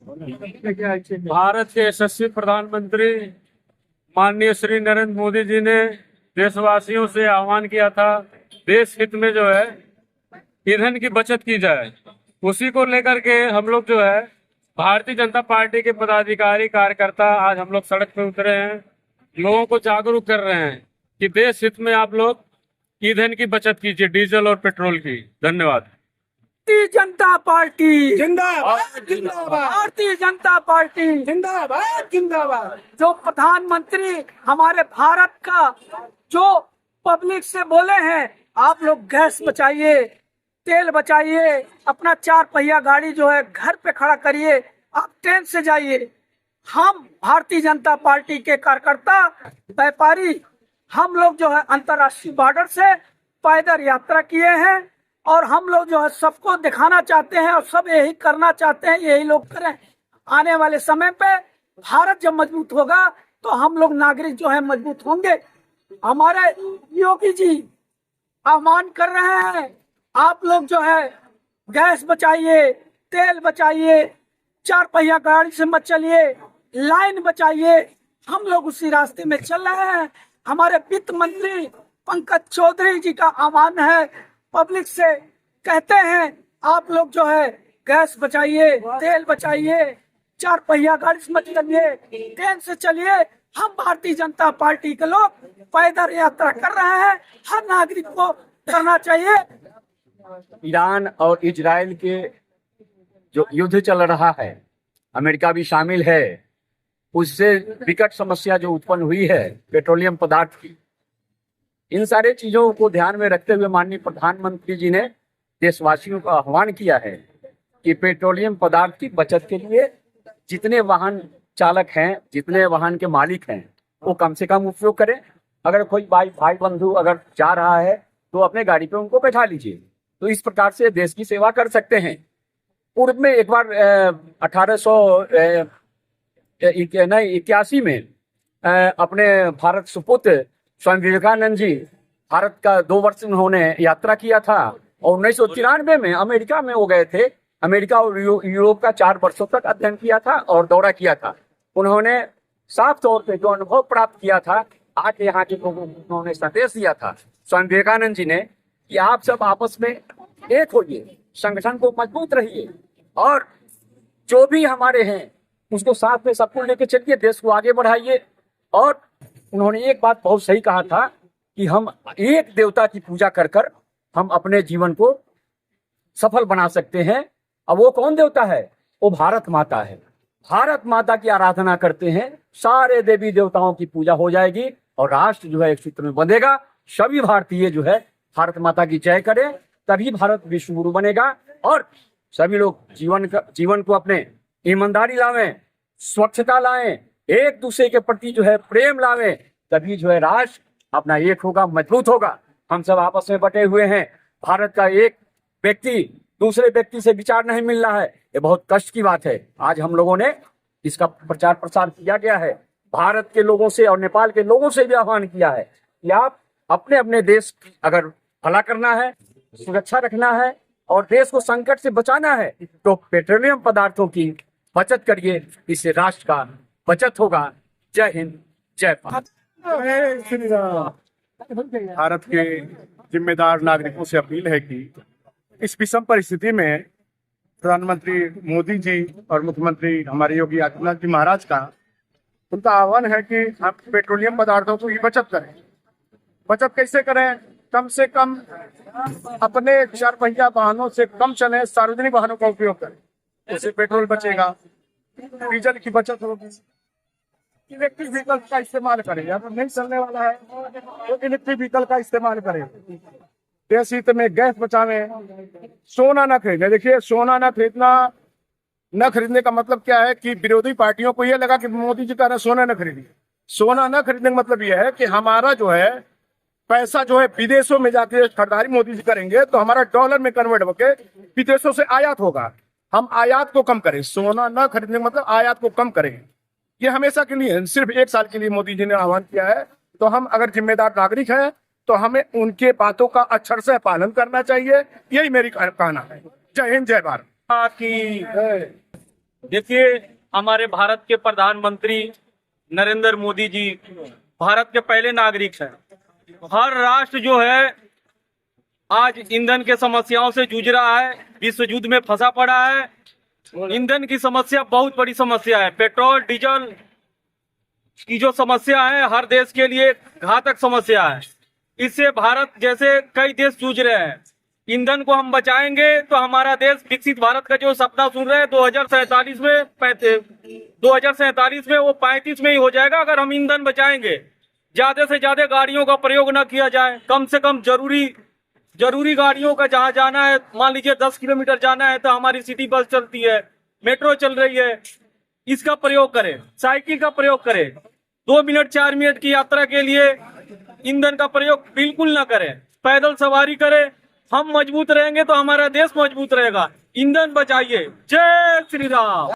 भारत के यशस्वी प्रधानमंत्री माननीय श्री नरेंद्र मोदी जी ने देशवासियों से आह्वान किया था, देश हित में जो है ईंधन की बचत की जाए। उसी को लेकर के हम लोग जो है भारतीय जनता पार्टी के पदाधिकारी कार्यकर्ता आज हम लोग सड़क पे उतरे हैं, लोगों को जागरूक कर रहे हैं कि देश हित में आप लोग ईंधन की बचत कीजिए, डीजल और पेट्रोल की। धन्यवाद। भारतीय जनता पार्टी जिंदाबाद जिंदाबाद भारतीय जनता पार्टी जिंदाबाद जिंदाबाद। जो प्रधानमंत्री हमारे भारत का जो पब्लिक से बोले हैं, आप लोग गैस बचाइए, तेल बचाइए, अपना 4 पहिया गाड़ी जो है घर पे खड़ा करिए, आप ट्रेन से जाइए। हम भारतीय जनता पार्टी के कार्यकर्ता व्यापारी हम लोग जो है अंतर्राष्ट्रीय बॉर्डर से पैदल यात्रा किए हैं और हम लोग जो है सबको दिखाना चाहते हैं और सब यही करना चाहते हैं, यही लोग करें। आने वाले समय पे भारत जब मजबूत होगा तो हम लोग नागरिक जो है मजबूत होंगे। हमारे योगी जी आह्वान कर रहे हैं, आप लोग जो है गैस बचाइए, तेल बचाइए, 4 पहिया गाड़ी से मत चलिए, लाइन बचाइए। हम लोग उसी रास्ते में चल रहे हैं। हमारे वित्त मंत्री पंकज चौधरी जी का आह्वान है, पब्लिक से कहते हैं आप लोग जो है गैस बचाइए, तेल बचाइए, 4 पहिया गाड़ी से मत चलिए, ट्रेन से चलिए। हम भारतीय जनता पार्टी के लोग पैदल यात्रा कर रहे हैं, हर नागरिक को करना चाहिए। ईरान और इजराइल के जो युद्ध चल रहा है, अमेरिका भी शामिल है, उससे विकट समस्या जो उत्पन्न हुई है पेट्रोलियम पदार्थ की, इन सारे चीजों को ध्यान में रखते हुए माननीय प्रधानमंत्री जी ने देशवासियों का आह्वान किया है कि पेट्रोलियम पदार्थ की बचत के लिए जितने वाहन चालक हैं, जितने वाहन के मालिक हैं, वो कम से कम उपयोग करें। अगर कोई भाई बंधु अगर जा रहा है तो अपने गाड़ी पे उनको बैठा लीजिए। तो इस प्रकार से देश की सेवा कर सकते हैं। पूर्व में एक बार 1881 में अपने भारत सुपुत्र स्वामी विवेकानंद जी भारत का 2 वर्ष उन्होंने यात्रा किया था और 1993 में अमेरिका में वो गए थे। अमेरिका और यूरोप का 4 वर्षों तक अध्ययन किया था और दौरा किया था। उन्होंने साफ तौर पे जो अनुभव प्राप्त किया था, आके यहाँ के लोगों को उन्होंने संदेश दिया था स्वामी विवेकानंद जी ने कि आप सब आपस में एक होइए, संगठन को मजबूत रहिए और जो भी हमारे हैं उसको साथ में सबको लेके चलिए, देश को आगे बढ़ाइए। और उन्होंने एक बात बहुत सही कहा था कि हम एक देवता की पूजा कर कर हम अपने जीवन को सफल बना सकते हैं। अब वो कौन देवता है? वो भारत माता है। भारत माता की आराधना करते हैं, सारे देवी देवताओं की पूजा हो जाएगी और राष्ट्र जो है एक सूत्र में बंधेगा। सभी भारतीय जो है भारत माता की जय करें, तभी भारत विश्व गुरु बनेगा और सभी लोग जीवन को अपने ईमानदारी लावें, स्वच्छता लाएं, एक दूसरे के प्रति जो है प्रेम लावें, तभी जो है राष्ट्र अपना एक होगा, मजबूत होगा। हम सब आपस में बटे हुए हैं। भारत का एक व्यक्ति दूसरे व्यक्ति से विचार नहीं मिल रहा है, ये बहुत कष्ट की बात है। आज हम लोगों ने इसका प्रचार प्रसार किया गया है। भारत के लोगों से और नेपाल के लोगों से भी आह्वान किया है कि आप अपने अपने देश की अगर भला करना है, सुरक्षा रखना है और देश को संकट से बचाना है तो पेट्रोलियम पदार्थों की बचत करिए, इससे राष्ट्र का बचत होगा। जय हिंद, जय भारत। भारत के जिम्मेदार नागरिकों से अपील है कि इस विषम परिस्थिति में प्रधानमंत्री मोदी जी और मुख्यमंत्री हमारे योगी आदित्यनाथ जी महाराज का उनका आह्वान है कि हम पेट्रोलियम पदार्थों की बचत करें। बचत कैसे करें? कम से कम अपने 4 पहिया वाहनों से कम चलें, सार्वजनिक वाहनों का उपयोग करें, उससे पेट्रोल बचेगा, डीजल की बचत होगी। इलेक्ट्रिक व्हीकल का इस्तेमाल करें, अगर नहीं चलने वाला है तो इलेक्ट्रिक व्हीकल का इस्तेमाल करें। देश हित में गैस बचावें, सोना न खरीदें। देखिए, सोना न खरीदने का मतलब क्या है कि विरोधी पार्टियों को यह लगा कि मोदी जी कह रहे हैं सोना न खरीदिए। सोना न खरीदने का मतलब यह है कि हमारा जो है पैसा जो है विदेशों में जाके खरीदारी मोदी जी करेंगे तो हमारा डॉलर में कन्वर्ट होकर विदेशों से आयात होगा। हम आयात को कम करें, सोना न खरीदने का मतलब आयात को कम करें। ये हमेशा के लिए, सिर्फ 1 साल के लिए मोदी जी ने आह्वान किया है। तो हम अगर जिम्मेदार नागरिक हैं तो हमें उनके बातों का अक्षर से पालन करना चाहिए। यही मेरी कहना है। जय हिंद, जय भारत। देखिए, हमारे भारत के प्रधानमंत्री नरेंद्र मोदी जी भारत के पहले नागरिक हैं। हर राष्ट्र जो है आज ईंधन के समस्याओं से जूझ रहा है, विश्व युद्ध में फंसा पड़ा है। ईंधन की समस्या बहुत बड़ी समस्या है। पेट्रोल डीजल की जो समस्या है हर देश के लिए घातक समस्या है। इससे भारत जैसे कई देश जूझ रहे हैं। ईंधन को हम बचाएंगे तो हमारा देश विकसित भारत का जो सपना सुन रहे हैं 2047 में 2047 में वो 35 में ही हो जाएगा अगर हम ईंधन बचाएंगे। ज्यादा से ज्यादा गाड़ियों का प्रयोग न किया जाए, कम से कम जरूरी गाड़ियों का जहाँ जाना है, मान लीजिए 10 किलोमीटर जाना है तो हमारी सिटी बस चलती है, मेट्रो चल रही है, इसका प्रयोग करें। साइकिल का प्रयोग करें। 2 मिनट 4 मिनट की यात्रा के लिए ईंधन का प्रयोग बिल्कुल न करें। पैदल सवारी करें। हम मजबूत रहेंगे तो हमारा देश मजबूत रहेगा। ईंधन बचाइए। जय श्री राम।